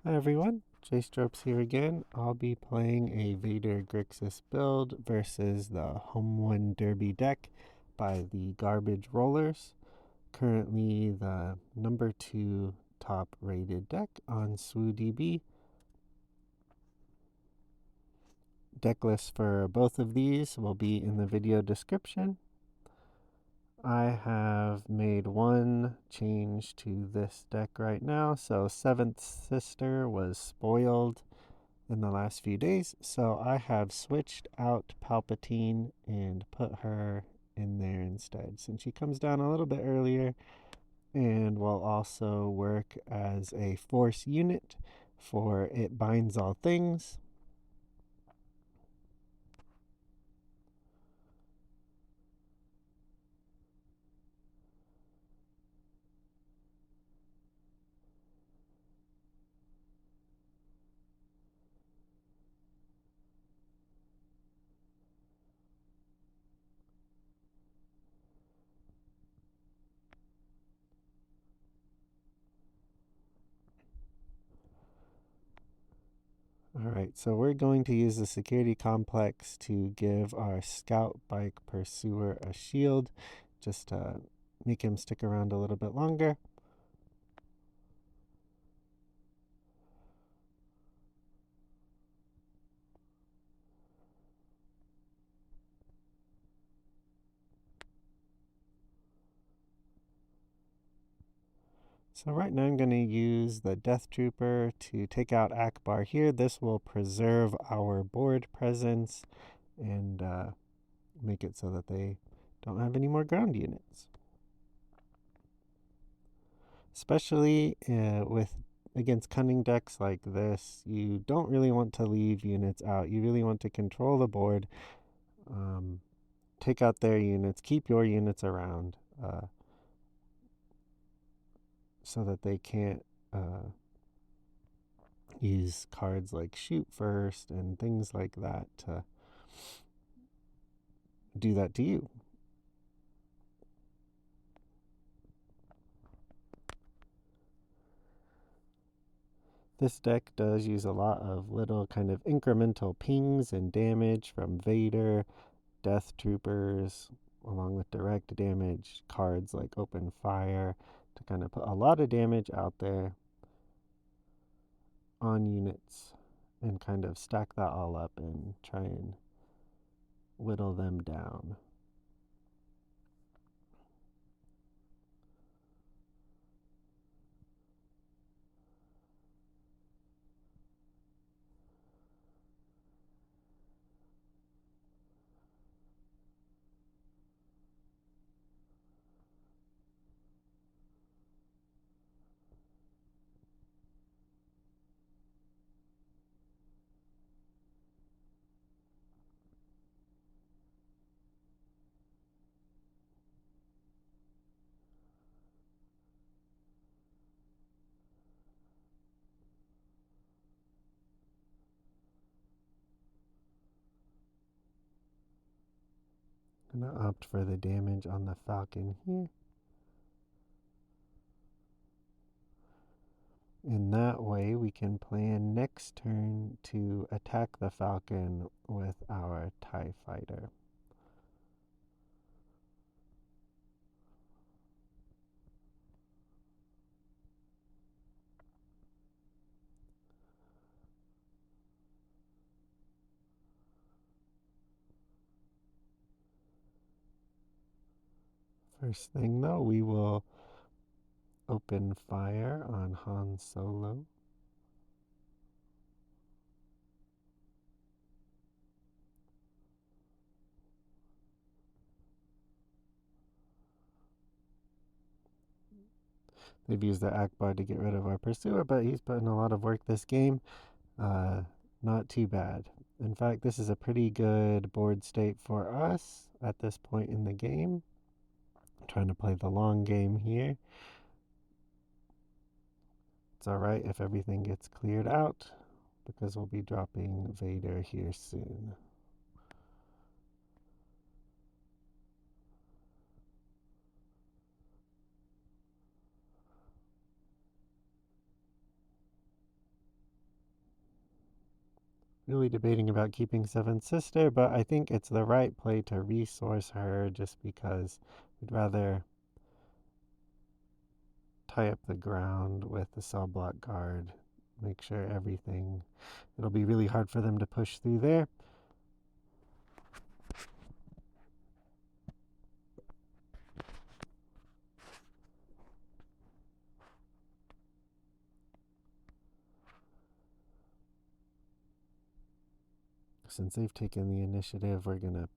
Hi everyone, JStropes here again. I'll be playing a Vader Grixis build versus the Home One Derby deck by the Garbage Rollers. Currently the number 2 top rated deck on SWUDB. Deck lists for both of these will be in the video description. I have made one change to this deck right now. So Seventh Sister was spoiled in the last few days, so I have switched out Palpatine and put her in there instead, since she comes down a little bit earlier and will also work as a force unit for It Binds All Things. Alright, so we're going to use the security complex to give our scout bike pursuer a shield, just to make him stick around a little bit longer. So right now I'm going to use the Death Trooper to take out Akbar here. This will preserve our board presence and make it so that they don't have any more ground units. Especially with against cunning decks like this, you don't really want to leave units out. You really want to control the board, take out their units, keep your units around so that they can't use cards like shoot first and things like that to do that to you. This deck does use a lot of little kind of incremental pings and damage from Vader, Death Troopers, along with direct damage, cards like Open Fire, to kind of put a lot of damage out there on units and kind of stack that all up and try and whittle them down. I'm going to opt for the damage on the Falcon here. In that way, we can plan next turn to attack the Falcon with our TIE Fighter. First thing though, we will open fire on Han Solo. They've used the Akbar to get rid of our pursuer, but he's put in a lot of work this game. Not too bad. In fact, this is a pretty good board state for us at this point in the game. I'm trying to play the long game here. It's alright if everything gets cleared out, because we'll be dropping Vader here soon. Really debating about keeping Seventh Sister, but I think it's the right play to resource her just because we'd rather tie up the ground with the cell block guard, make sure everything. It'll be really hard for them to push through there. Since they've taken the initiative, we're gonna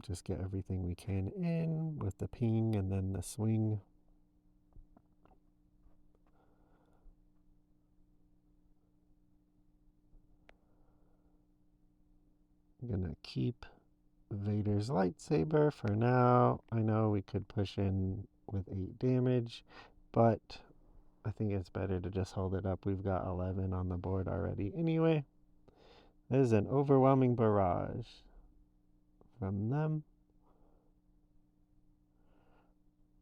just get everything we can in with the ping and then the swing. I'm gonna keep Vader's lightsaber for now. I know we could push in with 8 damage, but I think it's better to just hold it up. We've got 11 on the board already anyway. There's an overwhelming barrage from them.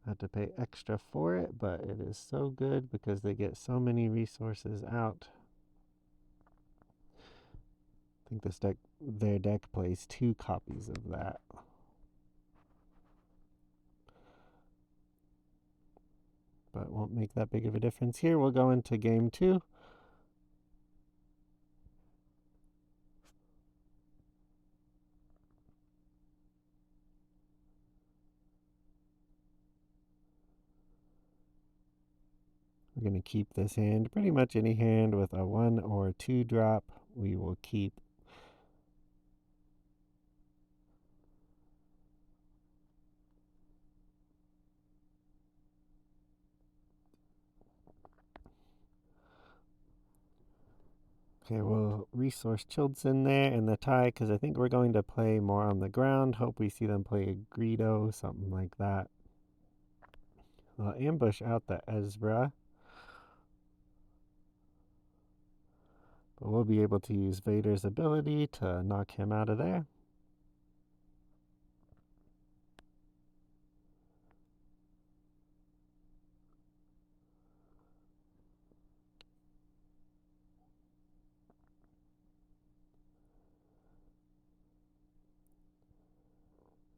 Had to pay extra for it, but it is so good because they get so many resources out. I think their deck plays 2 copies of that. But won't make that big of a difference here. We'll go into game 2. We're going to keep this hand. Pretty much any hand with a 1 or 2 drop, we will keep. Okay, we'll resource Childson there in the tie because I think we're going to play more on the ground. Hope we see them play a Greedo, something like that. We'll ambush out the Ezra. But we'll be able to use Vader's ability to knock him out of there.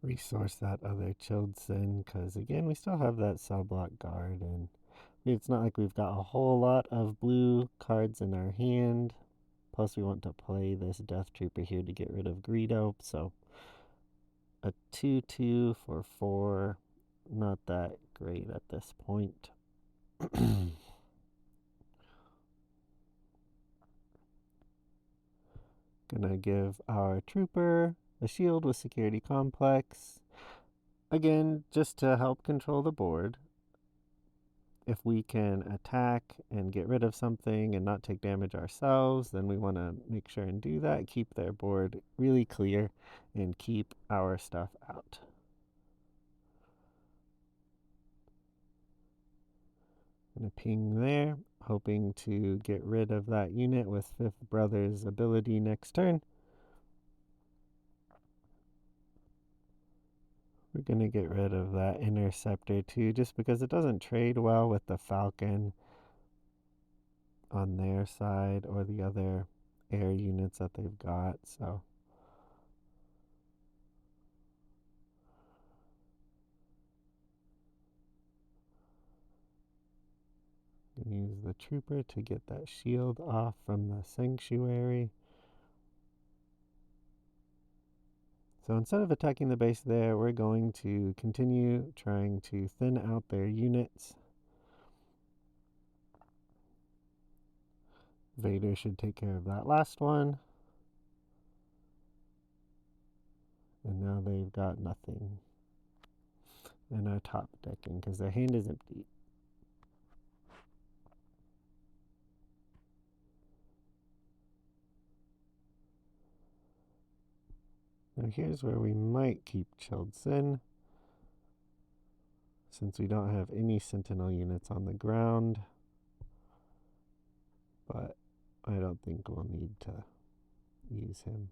Resource that other Childson because, again, we still have that cell block guard, and it's not like we've got a whole lot of blue cards in our hand. Plus, we want to play this Death Trooper here to get rid of Greedo, so a 2-2 for 4. Not that great at this point. Gonna give our trooper a shield with security complex. Again, just to help control the board. If we can attack and get rid of something and not take damage ourselves, then we want to make sure and do that. Keep their board really clear and keep our stuff out. Gonna ping there, hoping to get rid of that unit with Fifth Brother's ability next turn. We're gonna get rid of that Interceptor too, just because it doesn't trade well with the Falcon on their side or the other air units that they've got, so. Gonna use the trooper to get that shield off from the sanctuary. So instead of attacking the base there, we're going to continue trying to thin out their units. Vader should take care of that last one. And now they've got nothing. And are top decking because their hand is empty. Now here's where we might keep Childson, since we don't have any Sentinel units on the ground. But I don't think we'll need to use him.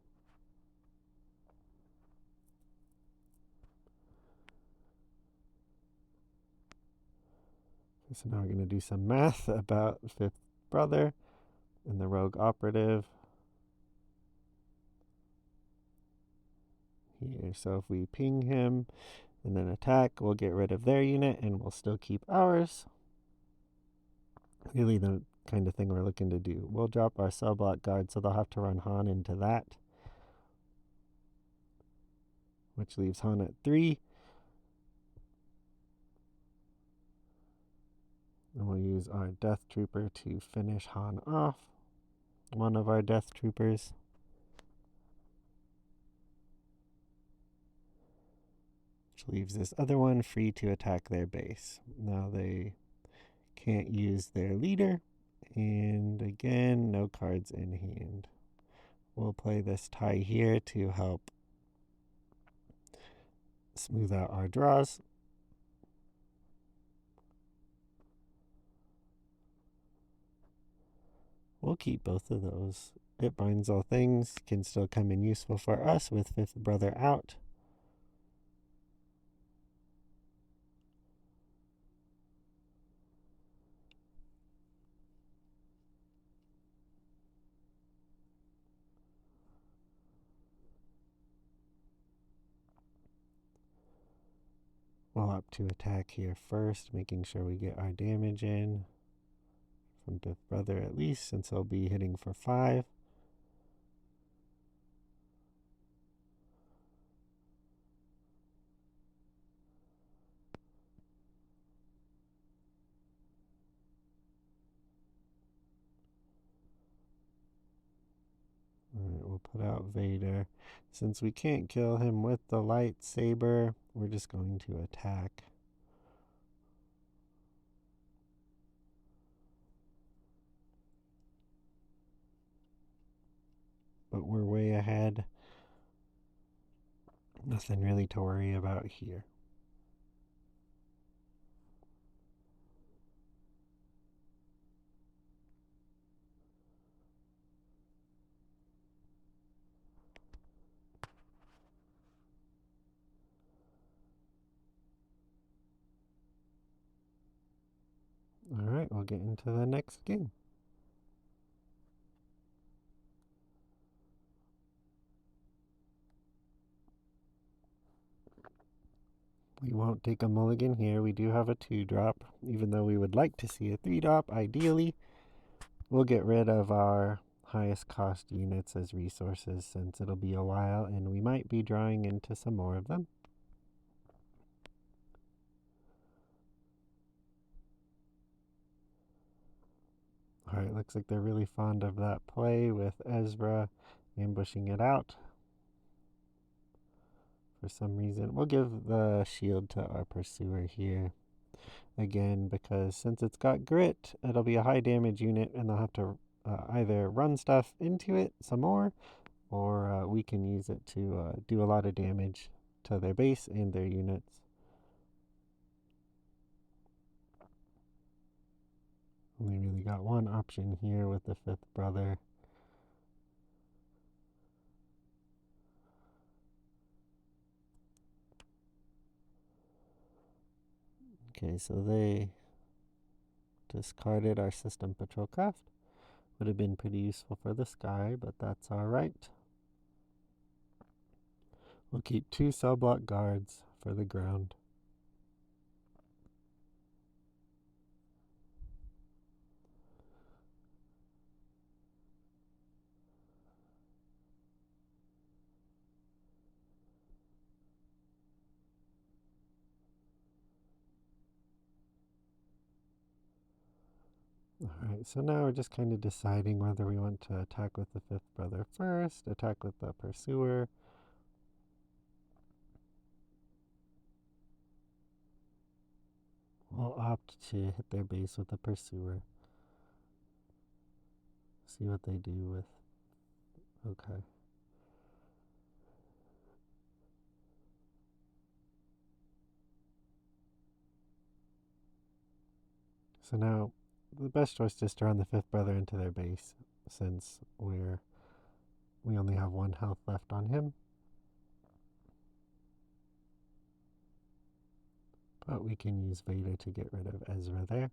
So now we're going to do some math about Fifth Brother and the Rogue Operative. here. So if we ping him and then attack, we'll get rid of their unit and we'll still keep ours. Really the kind of thing we're looking to do. We'll drop our cell block guard, so they'll have to run Han into that, which leaves Han at 3. And we'll use our Death Trooper to finish Han off. One of our Death Troopers. Which leaves this other one free to attack their base. Now they can't use their leader. And again, no cards in hand. We'll play this tie here to help smooth out our draws. We'll keep both of those. It binds all things, can still come in useful for us with Fifth Brother out. We'll opt to attack here first, making sure we get our damage in from Fifth Brother at least, since he'll be hitting for 5. Alright, we'll put out Vader. Since we can't kill him with the lightsaber, we're just going to attack. But we're way ahead. Nothing really to worry about here. Alright, we'll get into the next game. We won't take a mulligan here. We do have a 2-drop, even though we would like to see a 3-drop, ideally. We'll get rid of our highest cost units as resources, since it'll be a while and we might be drawing into some more of them. Alright, looks like they're really fond of that play with Ezra ambushing it out. For some reason, we'll give the shield to our pursuer here. Again, because since it's got grit, it'll be a high damage unit and they'll have to either run stuff into it some more, or we can use it to do a lot of damage to their base and their units. We really got one option here with the Fifth Brother. Okay, so they discarded our system patrol craft. Would have been pretty useful for the sky, but that's alright. We'll keep 2 cell block guards for the ground. Alright, so now we're just kind of deciding whether we want to attack with the Fifth Brother first, attack with the Pursuer. We'll opt to hit their base with the Pursuer. See what they do with... Okay. So now, the best choice is to run the Fifth Brother into their base, since we only have 1 health left on him. But we can use Vader to get rid of Ezra there.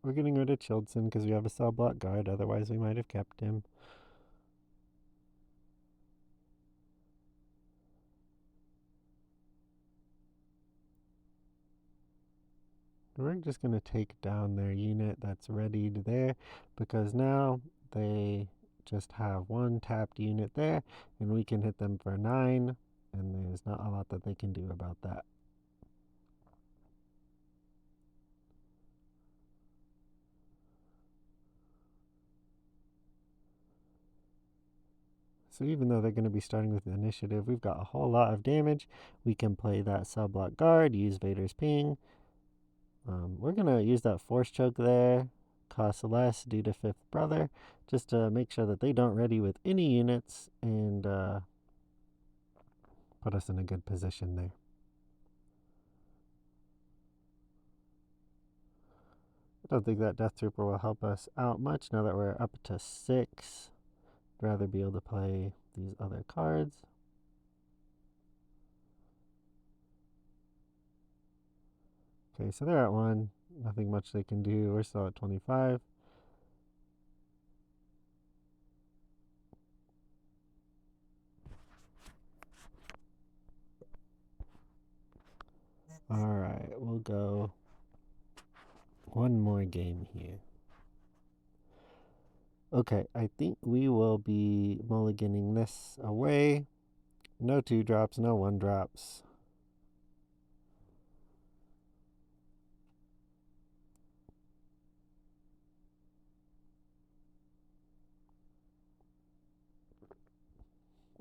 We're getting rid of Childson because we have a cell block guard. Otherwise, we might have kept him. We're just going to take down their unit that's readied there because now they just have one tapped unit there and we can hit them for 9 and there's not a lot that they can do about that. So even though they're going to be starting with the initiative, we've got a whole lot of damage. We can play that cell block guard, use Vader's ping. We're going to use that force choke there, cost less due to 5th brother, just to make sure that they don't ready with any units and put us in a good position there. I don't think that Death Trooper will help us out much now that we're up to 6. I'd rather be able to play these other cards. Okay, so they're at 1. Nothing much they can do. We're still at 25. Alright, we'll go one more game here. Okay, I think we will be mulliganing this away. No 2 drops, no 1 drops.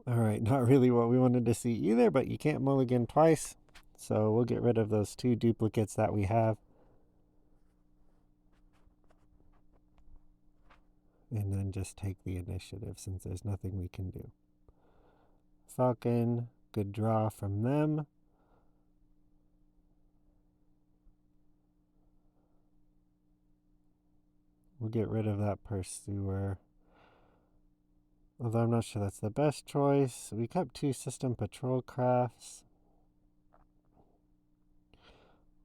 Alright, not really what we wanted to see either, but you can't mulligan twice. So we'll get rid of those 2 duplicates that we have. And then just take the initiative since there's nothing we can do. Falcon, good draw from them. We'll get rid of that Pursuer. Although I'm not sure that's the best choice. We kept 2 system patrol crafts.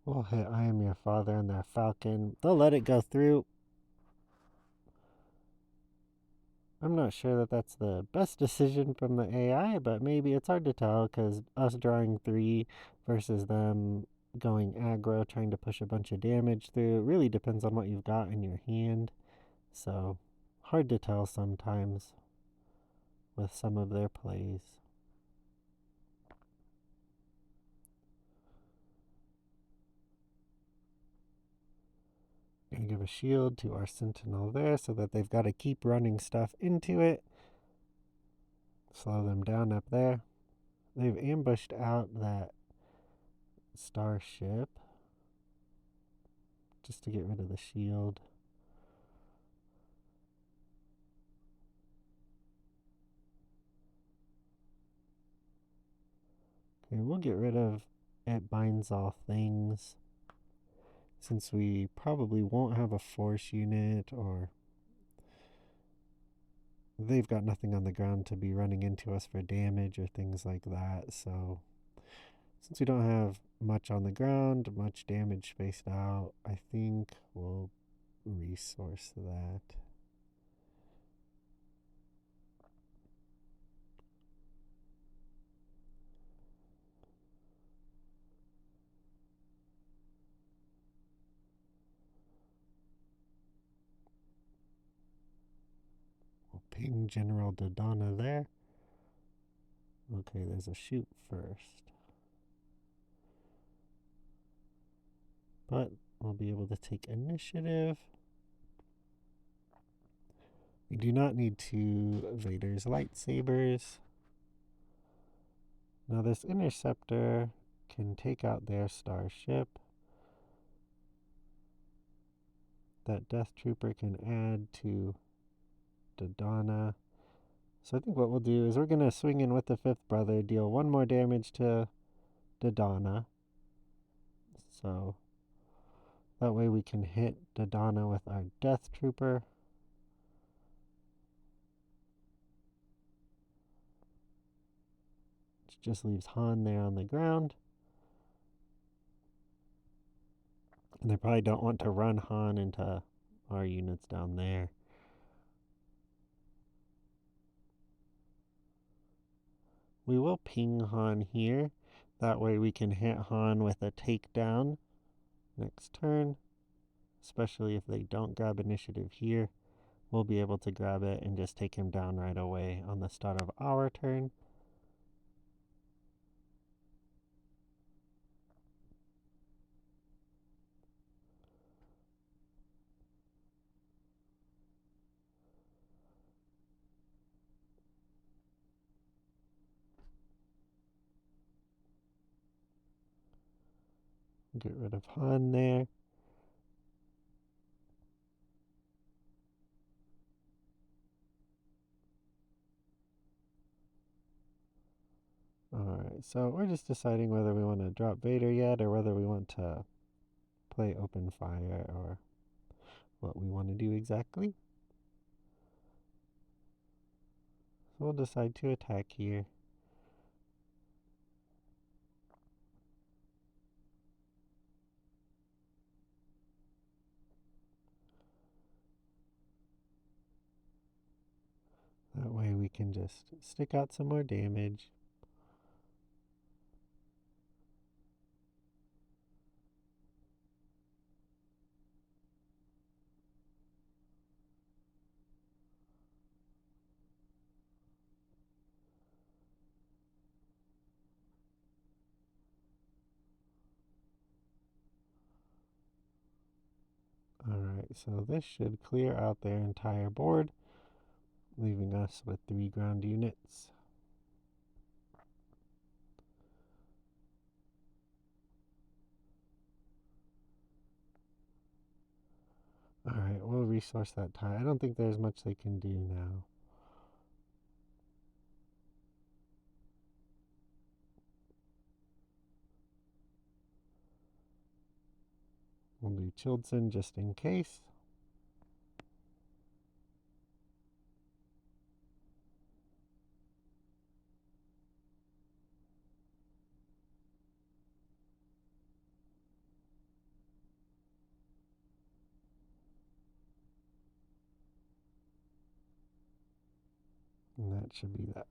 We'll hit I Am Your Father and their Falcon. They'll let it go through. I'm not sure that that's the best decision from the AI, but maybe it's hard to tell because us drawing 3 versus them going aggro, trying to push a bunch of damage through. It really depends on what you've got in your hand. So, hard to tell sometimes with some of their plays. Gonna give a shield to our Sentinel there so that they've got to keep running stuff into it. Slow them down up there. They've ambushed out that starship just to get rid of the shield. Okay, we'll get rid of It Binds All Things since we probably won't have a force unit or they've got nothing on the ground to be running into us for damage or things like that. So since we don't have much on the ground, much damage spaced out, I think we'll resource that. We'll ping General Dodonna there. Okay, there's a shoot first. But we'll be able to take initiative. We do not need 2 Vader's lightsabers. Now this interceptor can take out their starship. That Death Trooper can add to Dodonna. So I think what we'll do is we're going to swing in with the 5th brother, deal 1 more damage to Dodonna. So that way we can hit Dodonna with our Death Trooper. Which just leaves Han there on the ground. And they probably don't want to run Han into our units down there. We will ping Han here. That way we can hit Han with a takedown next turn. Especially if they don't grab initiative here. We'll be able to grab it and just take him down right away on the start of our turn. Get rid of Han there. Alright, so we're just deciding whether we want to drop Vader yet or whether we want to play open fire or what we want to do exactly. So we'll decide to attack here. That way we can just stick out some more damage. Alright, so this should clear out their entire board, leaving us with 3 ground units. Alright, we'll resource that tie. I don't think there's much they can do now. We'll do Childson just in case. And that should be that.